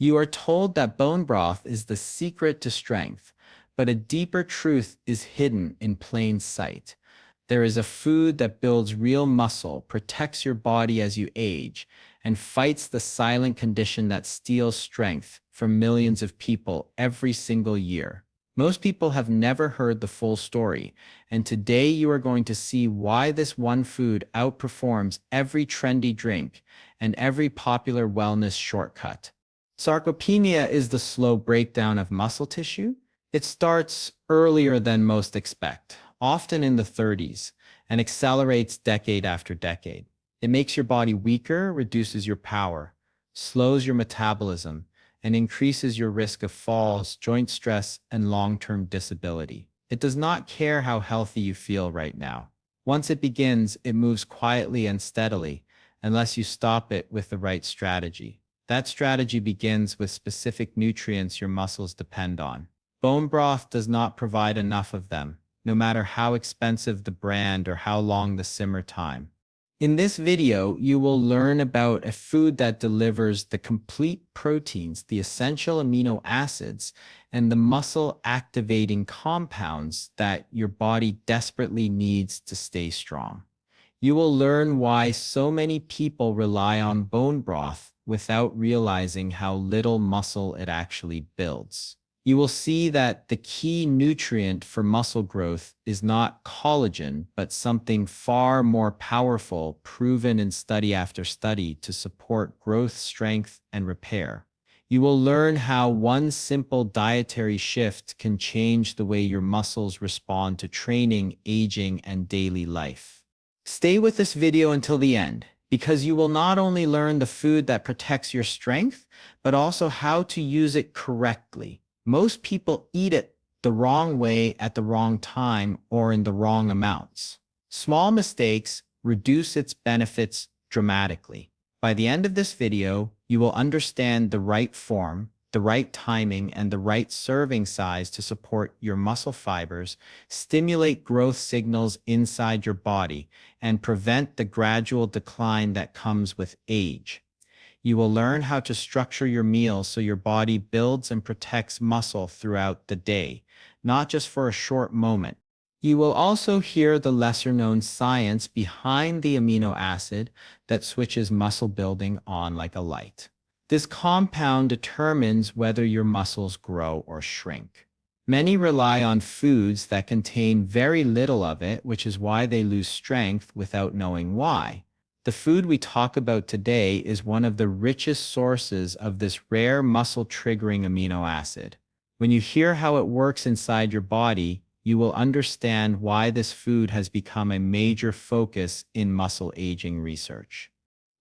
You are told that bone broth is the secret to strength, but a deeper truth is hidden in plain sight. There is a food that builds real muscle, protects your body as you age, and fights the silent condition that steals strength from millions of people every single year. Most people have never heard the full story, and today you are going to see why this one food outperforms every trendy drink and every popular wellness shortcut. Sarcopenia is the slow breakdown of muscle tissue. It starts earlier than most expect, often in the 30s, and accelerates decade after decade. It makes your body weaker, reduces your power, slows your metabolism, and increases your risk of falls, joint stress, and long-term disability. It does not care how healthy you feel right now. Once it begins, it moves quietly and steadily, unless you stop it with the right strategy. That strategy begins with specific nutrients your muscles depend on. Bone broth does not provide enough of them, no matter how expensive the brand or how long the simmer time. In this video, you will learn about a food that delivers the complete proteins, the essential amino acids, and the muscle-activating compounds that your body desperately needs to stay strong. You will learn why so many people rely on bone broth without realizing how little muscle it actually builds. You will see that the key nutrient for muscle growth is not collagen, but something far more powerful, proven in study after study to support growth, strength, and repair. You will learn how one simple dietary shift can change the way your muscles respond to training, aging, and daily life. Stay with this video until the end, because you will not only learn the food that protects your strength, but also how to use it correctly. Most people eat it the wrong way at the wrong time or in the wrong amounts. Small mistakes reduce its benefits dramatically. By the end of this video, you will understand the right form, the right timing, and the right serving size to support your muscle fibers, stimulate growth signals inside your body, and prevent the gradual decline that comes with age. You will learn how to structure your meals so your body builds and protects muscle throughout the day, not just for a short moment. You will also hear the lesser-known science behind the amino acid that switches muscle building on like a light. This compound determines whether your muscles grow or shrink. Many rely on foods that contain very little of it, which is why they lose strength without knowing why. The food we talk about today is one of the richest sources of this rare muscle-triggering amino acid. When you hear how it works inside your body, you will understand why this food has become a major focus in muscle aging research.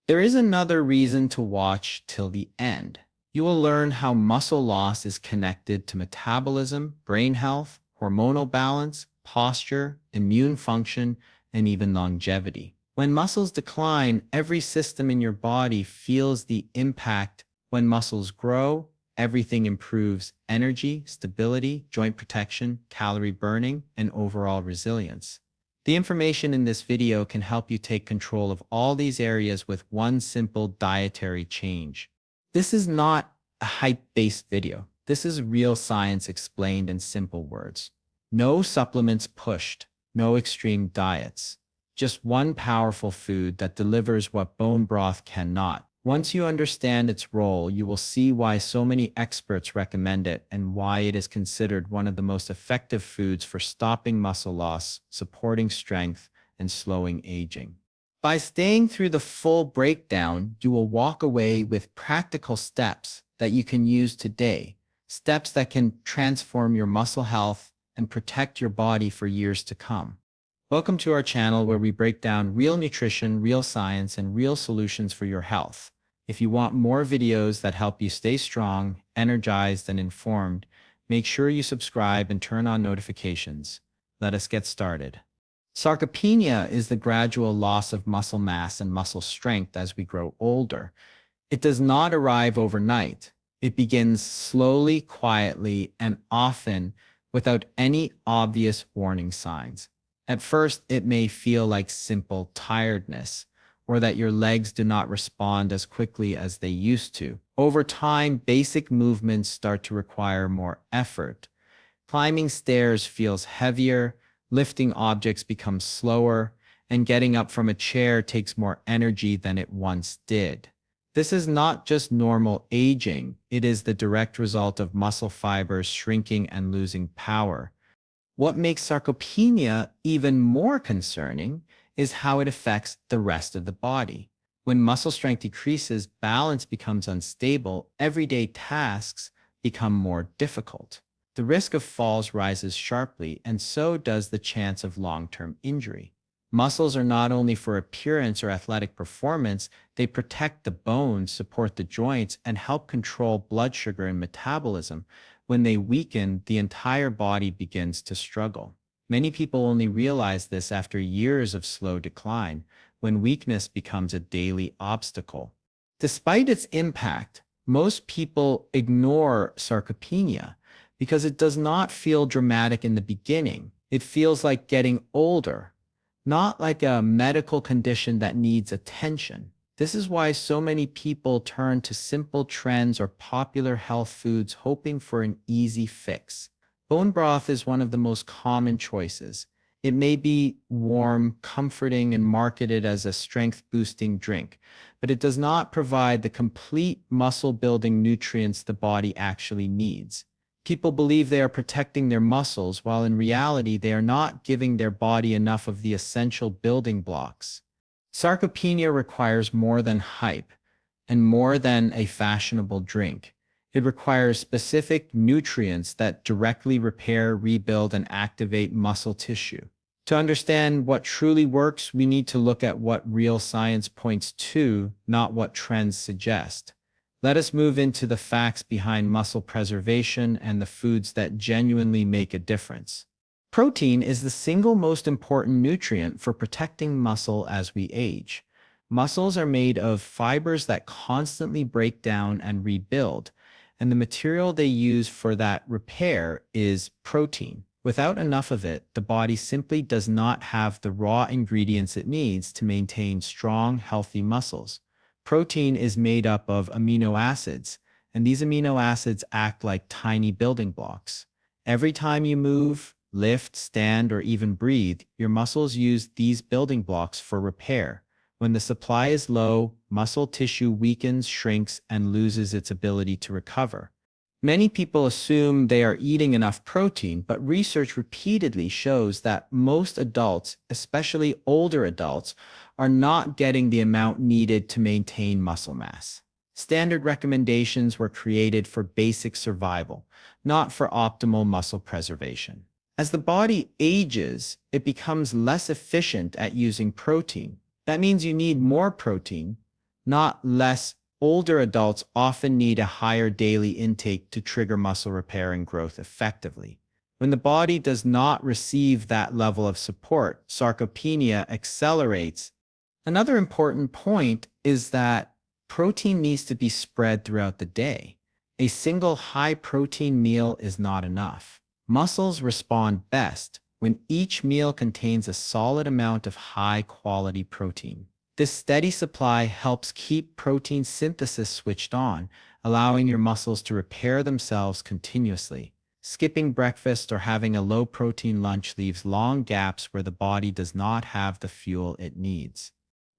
There is another reason to watch till the end. You will learn how muscle loss is connected to metabolism, brain health, hormonal balance, posture, immune function, and even longevity. When muscles decline, every system in your body feels the impact. When muscles grow, everything improves: energy, stability, joint protection, calorie burning, and overall resilience. The information in this video can help you take control of all these areas with one simple dietary change. This is not a hype-based video. This is real science explained in simple words. No supplements pushed, no extreme diets. Just one powerful food that delivers what bone broth cannot. Once you understand its role, you will see why so many experts recommend it and why it is considered one of the most effective foods for stopping muscle loss, supporting strength, and slowing aging. By staying through the full breakdown, you will walk away with practical steps that you can use today, steps that can transform your muscle health and protect your body for years to come. Welcome to our channel where we break down real nutrition, real science, and real solutions for your health. If you want more videos that help you stay strong, energized, and informed, make sure you subscribe and turn on notifications. Let us get started. Sarcopenia is the gradual loss of muscle mass and muscle strength as we grow older. It does not arrive overnight. It begins slowly, quietly, and often without any obvious warning signs. At first, it may feel like simple tiredness or that your legs do not respond as quickly as they used to. Over time, basic movements start to require more effort. Climbing stairs feels heavier, lifting objects becomes slower, and getting up from a chair takes more energy than it once did. This is not just normal aging, it is the direct result of muscle fibers shrinking and losing power. What makes sarcopenia even more concerning is how it affects the rest of the body. When muscle strength decreases, balance becomes unstable, everyday tasks become more difficult. The risk of falls rises sharply, and so does the chance of long-term injury. Muscles are not only for appearance or athletic performance, they protect the bones, support the joints, and help control blood sugar and metabolism. When they weaken, the entire body begins to struggle. Many people only realize this after years of slow decline, when weakness becomes a daily obstacle. Despite its impact, most people ignore sarcopenia because it does not feel dramatic in the beginning. It feels like getting older, not like a medical condition that needs attention. This is why so many people turn to simple trends or popular health foods hoping for an easy fix. Bone broth is one of the most common choices. It may be warm, comforting, and marketed as a strength-boosting drink, but it does not provide the complete muscle-building nutrients the body actually needs. People believe they are protecting their muscles, while in reality they are not giving their body enough of the essential building blocks. Sarcopenia requires more than hype and more than a fashionable drink. It requires specific nutrients that directly repair, rebuild, and activate muscle tissue. To understand what truly works, we need to look at what real science points to, not what trends suggest. Let us move into the facts behind muscle preservation and the foods that genuinely make a difference. Protein is the single most important nutrient for protecting muscle as we age. Muscles are made of fibers that constantly break down and rebuild, and the material they use for that repair is protein. Without enough of it, the body simply does not have the raw ingredients it needs to maintain strong, healthy muscles. Protein is made up of amino acids, and these amino acids act like tiny building blocks. Every time you move, lift, stand, or even breathe, your muscles use these building blocks for repair. When the supply is low, muscle tissue weakens, shrinks, and loses its ability to recover. Many people assume they are eating enough protein, but research repeatedly shows that most adults, especially older adults, are not getting the amount needed to maintain muscle mass. Standard recommendations were created for basic survival, not for optimal muscle preservation. As the body ages, it becomes less efficient at using protein. That means you need more protein, not less. Older adults often need a higher daily intake to trigger muscle repair and growth effectively. When the body does not receive that level of support, sarcopenia accelerates. Another important point is that protein needs to be spread throughout the day. A single high-protein meal is not enough. Muscles respond best when each meal contains a solid amount of high-quality protein. This steady supply helps keep protein synthesis switched on, allowing your muscles to repair themselves continuously. Skipping breakfast or having a low-protein lunch leaves long gaps where the body does not have the fuel it needs.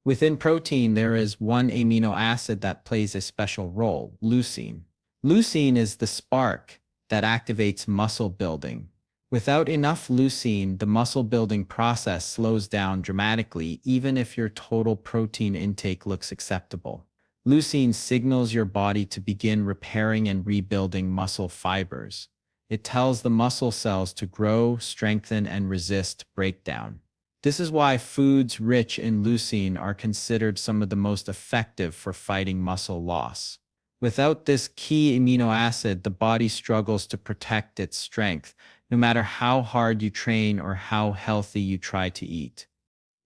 Within protein, there is one amino acid that plays a special role: leucine. Leucine is the spark that activates muscle building. Without enough leucine, the muscle-building process slows down dramatically, even if your total protein intake looks acceptable. Leucine signals your body to begin repairing and rebuilding muscle fibers. It tells the muscle cells to grow, strengthen, and resist breakdown. This is why foods rich in leucine are considered some of the most effective for fighting muscle loss. Without this key amino acid, the body struggles to protect its strength, no matter how hard you train or how healthy you try to eat.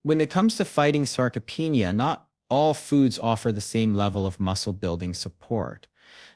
When it comes to fighting sarcopenia, not all foods offer the same level of muscle-building support.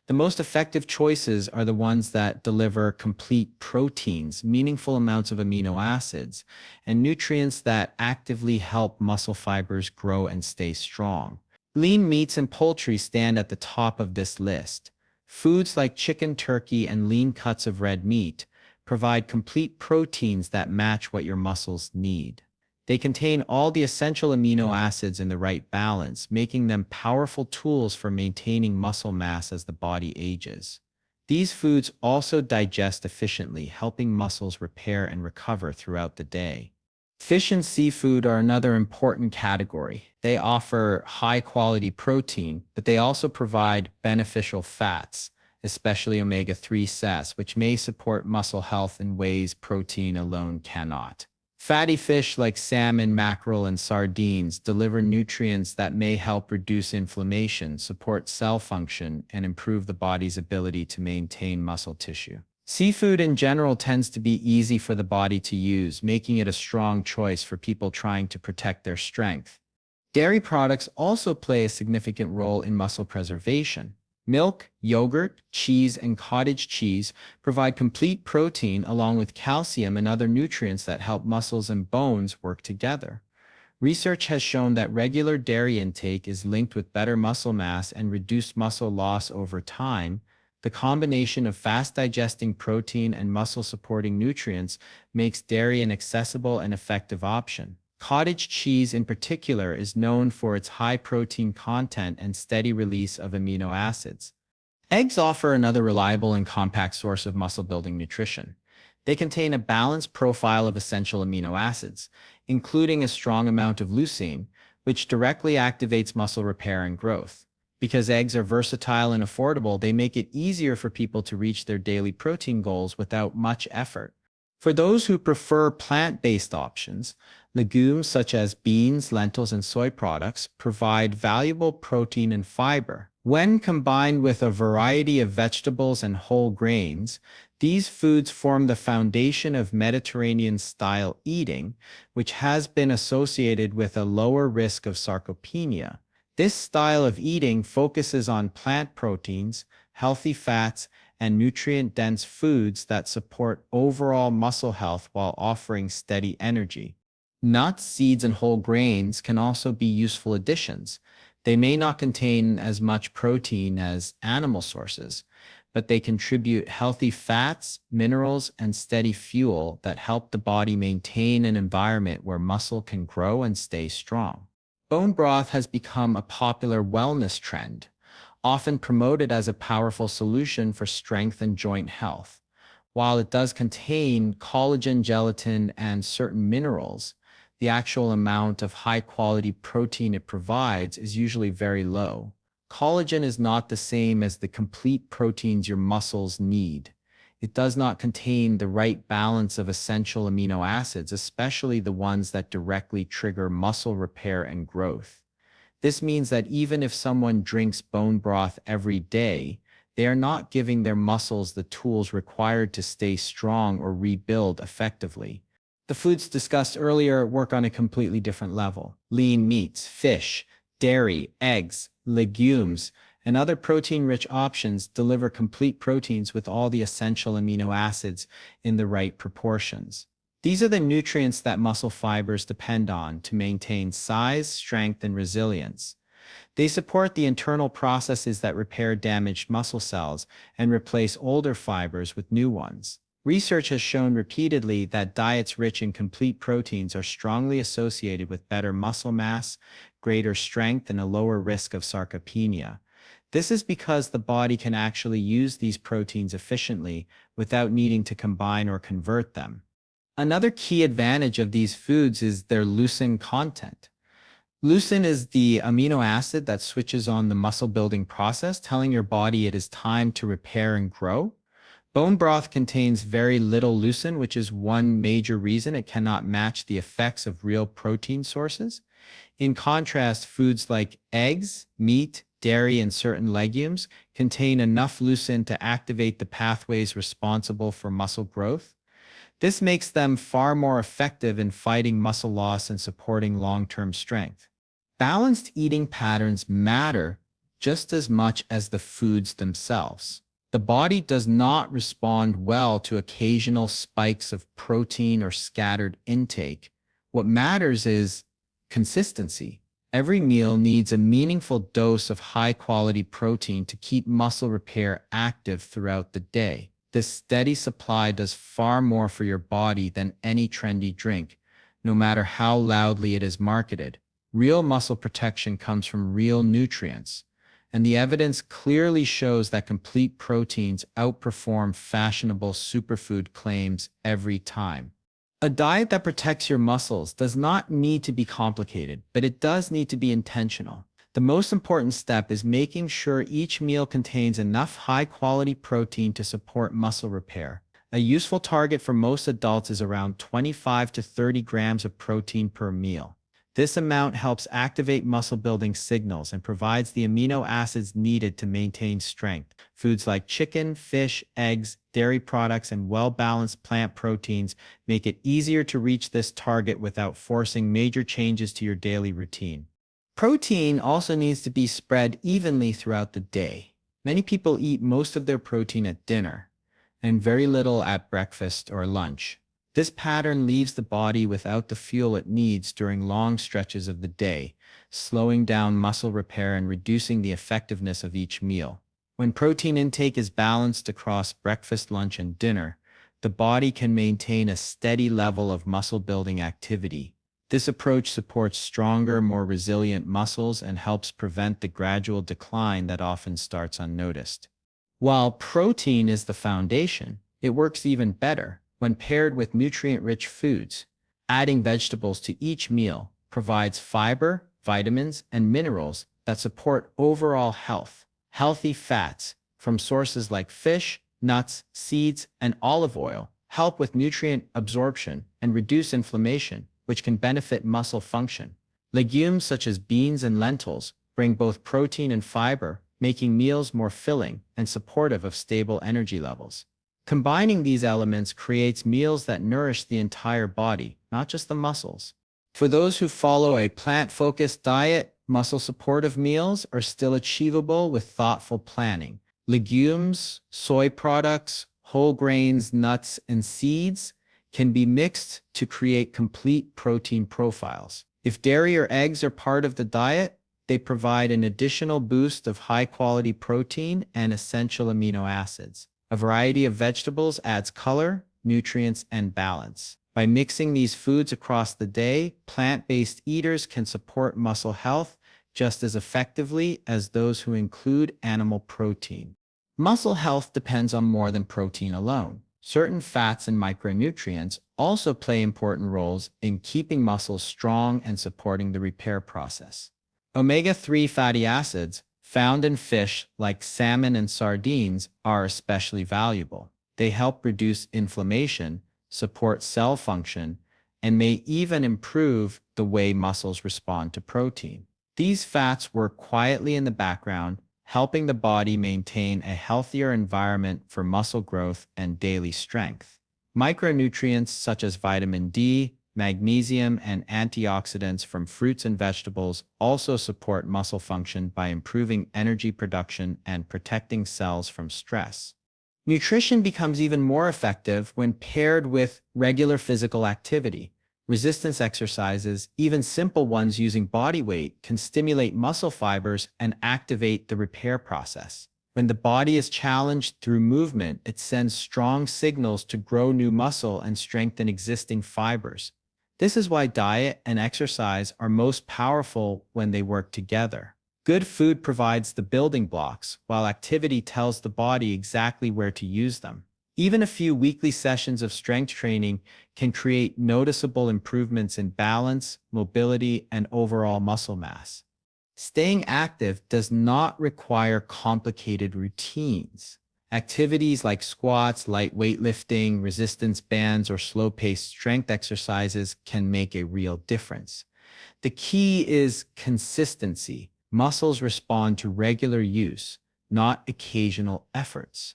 The most effective choices are the ones that deliver complete proteins, meaningful amounts of amino acids, and nutrients that actively help muscle fibers grow and stay strong. Lean meats and poultry stand at the top of this list. Foods like chicken, turkey, and lean cuts of red meat provide complete proteins that match what your muscles need. They contain all the essential amino acids in the right balance, making them powerful tools for maintaining muscle mass as the body ages. These foods also digest efficiently, helping muscles repair and recover throughout the day. Fish and seafood are another important category. They offer high-quality protein, but they also provide beneficial fats, especially omega-3 fats, which may support muscle health in ways protein alone cannot. Fatty fish like salmon, mackerel, and sardines deliver nutrients that may help reduce inflammation, support cell function, and improve the body's ability to maintain muscle tissue. Seafood in general tends to be easy for the body to use, making it a strong choice for people trying to protect their strength. Dairy products also play a significant role in muscle preservation. Milk, yogurt, cheese, and cottage cheese provide complete protein along with calcium and other nutrients that help muscles and bones work together. Research has shown that regular dairy intake is linked with better muscle mass and reduced muscle loss over time. The combination of fast-digesting protein and muscle-supporting nutrients makes dairy an accessible and effective option. Cottage cheese in particular is known for its high protein content and steady release of amino acids. Eggs offer another reliable and compact source of muscle-building nutrition. They contain a balanced profile of essential amino acids, including a strong amount of leucine, which directly activates muscle repair and growth. Because eggs are versatile and affordable, they make it easier for people to reach their daily protein goals without much effort. For those who prefer plant-based options, legumes such as beans, lentils, and soy products provide valuable protein and fiber. When combined with a variety of vegetables and whole grains, these foods form the foundation of Mediterranean-style eating, which has been associated with a lower risk of sarcopenia. This style of eating focuses on plant proteins, healthy fats, and nutrient-dense foods that support overall muscle health while offering steady energy. Nuts, seeds, and whole grains can also be useful additions. They may not contain as much protein as animal sources, but they contribute healthy fats, minerals, and steady fuel that help the body maintain an environment where muscle can grow and stay strong. Bone broth has become a popular wellness trend, often promoted as a powerful solution for strength and joint health. While it does contain collagen, gelatin, and certain minerals, the actual amount of high-quality protein it provides is usually very low. Collagen is not the same as the complete proteins your muscles need. It does not contain the right balance of essential amino acids, especially the ones that directly trigger muscle repair and growth. This means that even if someone drinks bone broth every day, they are not giving their muscles the tools required to stay strong or rebuild effectively. The foods discussed earlier work on a completely different level. Lean meats, fish, dairy, eggs, legumes, and other protein-rich options deliver complete proteins with all the essential amino acids in the right proportions. These are the nutrients that muscle fibers depend on to maintain size, strength, and resilience. They support the internal processes that repair damaged muscle cells and replace older fibers with new ones. Research has shown repeatedly that diets rich in complete proteins are strongly associated with better muscle mass, greater strength, and a lower risk of sarcopenia. This is because the body can actually use these proteins efficiently without needing to combine or convert them. Another key advantage of these foods is their leucine content. Leucine is the amino acid that switches on the muscle-building process, telling your body it is time to repair and grow. Bone broth contains very little leucine, which is one major reason it cannot match the effects of real protein sources. In contrast, foods like eggs, meat, dairy, and certain legumes contain enough leucine to activate the pathways responsible for muscle growth. This makes them far more effective in fighting muscle loss and supporting long-term strength. Balanced eating patterns matter just as much as the foods themselves. The body does not respond well to occasional spikes of protein or scattered intake. What matters is consistency. Every meal needs a meaningful dose of high-quality protein to keep muscle repair active throughout the day. This steady supply does far more for your body than any trendy drink, no matter how loudly it is marketed. Real muscle protection comes from real nutrients, and the evidence clearly shows that complete proteins outperform fashionable superfood claims every time. A diet that protects your muscles does not need to be complicated, but it does need to be intentional. The most important step is making sure each meal contains enough high-quality protein to support muscle repair. A useful target for most adults is around 25 to 30 grams of protein per meal. This amount helps activate muscle-building signals and provides the amino acids needed to maintain strength. Foods like chicken, fish, eggs, dairy products, and well-balanced plant proteins make it easier to reach this target without forcing major changes to your daily routine. Protein also needs to be spread evenly throughout the day. Many people eat most of their protein at dinner and very little at breakfast or lunch. This pattern leaves the body without the fuel it needs during long stretches of the day, slowing down muscle repair and reducing the effectiveness of each meal. When protein intake is balanced across breakfast, lunch, and dinner, the body can maintain a steady level of muscle-building activity. This approach supports stronger, more resilient muscles and helps prevent the gradual decline that often starts unnoticed. While protein is the foundation, it works even better when paired with nutrient-rich foods. Adding vegetables to each meal provides fiber, vitamins, and minerals that support overall health. Healthy fats from sources like fish, nuts, seeds, and olive oil help with nutrient absorption and reduce inflammation, which can benefit muscle function. Legumes such as beans and lentils bring both protein and fiber, making meals more filling and supportive of stable energy levels. Combining these elements creates meals that nourish the entire body, not just the muscles. For those who follow a plant-focused diet, muscle-supportive meals are still achievable with thoughtful planning. Legumes, soy products, whole grains, nuts, and seeds can be mixed to create complete protein profiles. If dairy or eggs are part of the diet, they provide an additional boost of high-quality protein and essential amino acids. A variety of vegetables adds color, nutrients, and balance. By mixing these foods across the day, plant-based eaters can support muscle health just as effectively as those who include animal protein. Muscle health depends on more than protein alone. Certain fats and micronutrients also play important roles in keeping muscles strong and supporting the repair process. Omega-3 fatty acids found in fish like salmon and sardines are especially valuable. They help reduce inflammation, support cell function, and may even improve the way muscles respond to protein. These fats work quietly in the background, helping the body maintain a healthier environment for muscle growth and daily strength. Micronutrients such as vitamin D, magnesium, and antioxidants from fruits and vegetables also support muscle function by improving energy production and protecting cells from stress. Nutrition becomes even more effective when paired with regular physical activity. Resistance exercises, even simple ones using body weight, can stimulate muscle fibers and activate the repair process. When the body is challenged through movement, it sends strong signals to grow new muscle and strengthen existing fibers. This is why diet and exercise are most powerful when they work together. Good food provides the building blocks, while activity tells the body exactly where to use them. Even a few weekly sessions of strength training can create noticeable improvements in balance, mobility, and overall muscle mass. Staying active does not require complicated routines. Activities like squats, light weightlifting, resistance bands, or slow-paced strength exercises can make a real difference. The key is consistency. Muscles respond to regular use, not occasional efforts.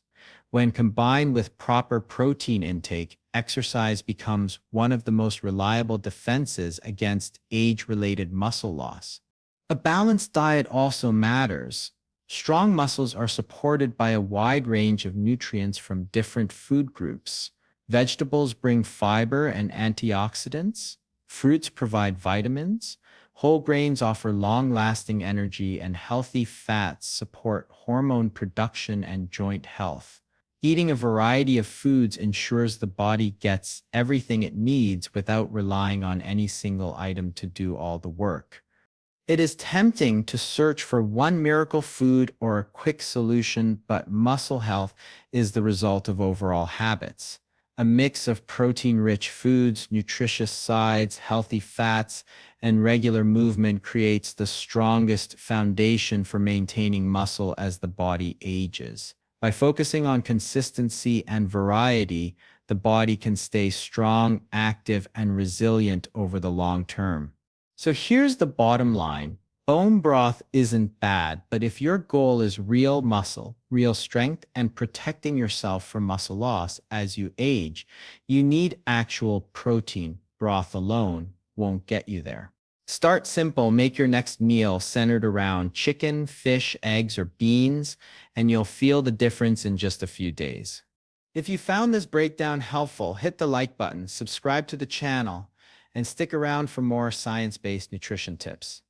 When combined with proper protein intake, exercise becomes one of the most reliable defenses against age-related muscle loss. A balanced diet also matters. Strong muscles are supported by a wide range of nutrients from different food groups. Vegetables bring fiber and antioxidants. Fruits provide vitamins. Whole grains offer long-lasting energy, and healthy fats support hormone production and joint health. Eating a variety of foods ensures the body gets everything it needs without relying on any single item to do all the work. It is tempting to search for one miracle food or a quick solution, but muscle health is the result of overall habits. A mix of protein-rich foods, nutritious sides, healthy fats, and regular movement creates the strongest foundation for maintaining muscle as the body ages. By focusing on consistency and variety, the body can stay strong, active, and resilient over the long term. So here's the bottom line. Bone broth isn't bad, but if your goal is real muscle, real strength, and protecting yourself from muscle loss as you age, you need actual protein. Broth alone won't get you there. Start simple. Make your next meal centered around chicken, fish, eggs, or beans, and you'll feel the difference in just a few days. If you found this breakdown helpful, hit the like button, subscribe to the channel, and stick around for more science-based nutrition tips.